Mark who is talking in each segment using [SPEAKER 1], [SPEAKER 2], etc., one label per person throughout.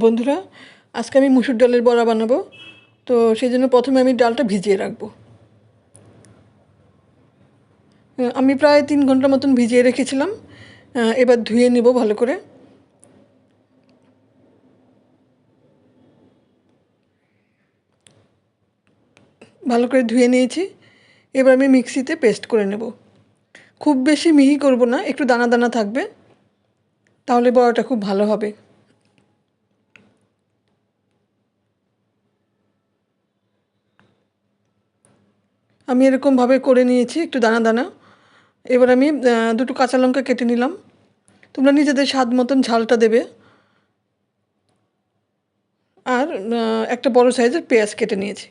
[SPEAKER 1] বন্ধুরা, আজকে আমি মুসুর ডালের বড়া বানাবো। তো সেই জন্য প্রথমে আমি ডালটা ভিজিয়ে রাখবো। আমি প্রায় 3 ঘন্টা মতন ভিজিয়ে রেখেছিলাম। এবার ধুয়ে নেব ভালো করে। ভালো করে ধুয়ে নিয়েছি। এবার আমি মিক্সিতে পেস্ট করে নেব। খুব বেশি মিহি করব না, একটু দানা দানা থাকবে, তাহলে বড়াটা খুব ভালো হবে। আমি এরকমভাবে করে নিয়েছি, একটু দানা দানা। এবার আমি দুটো কাঁচা লঙ্কা কেটে নিলাম। তোমরা নিজেদের স্বাদ মতন ঝালটা দেবে। আর একটা বড় সাইজের পেঁয়াজ কেটে নিয়েছি।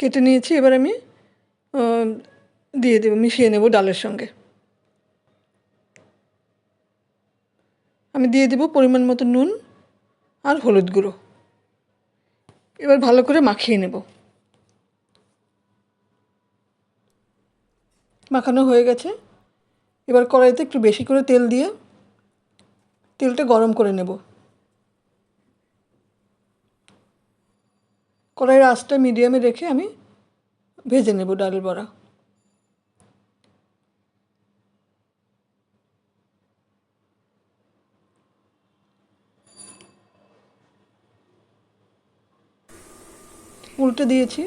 [SPEAKER 1] কেটে নিয়েছি, এবার আমি দিয়ে দেবো, মিশিয়ে নেব ডালের সঙ্গে। আমি দিয়ে দেবো পরিমাণ মতো নুন আর হলুদ গুঁড়ো। এবার ভালো করে মাখিয়ে নেব। মাখানো হয়ে গেছে। এবার কড়াইতে একটু বেশি করে তেল দিয়ে তেলটা গরম করে নেব। কড়াইয়ের আঁচটা মিডিয়ামে রেখে আমি ভেজে নেব ডালের বড়া। উল্টে দিয়েছি।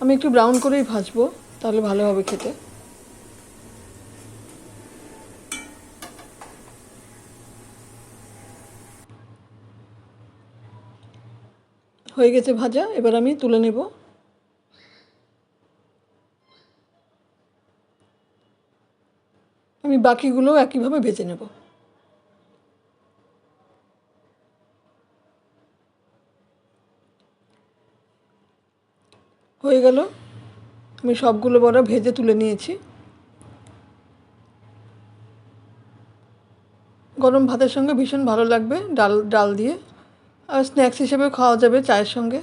[SPEAKER 1] আমি একটু ব্রাউন করেই ভাজবো, তাহলে ভালো হবে খেতে। হয়ে গেছে ভাজা, এবার আমি তুলে নেব। আমি বাকিগুলো একইভাবে ভেজে নেব। হয়ে গেল, আমি সবগুলো বড়া ভেজে তুলে নিয়েছি। গরম ভাতের সঙ্গে ভীষণ ভালো লাগবে ডাল ডাল দিয়ে। আর স্ন্যাক্স হিসেবেও খাওয়া যাবে চায়ের সঙ্গে।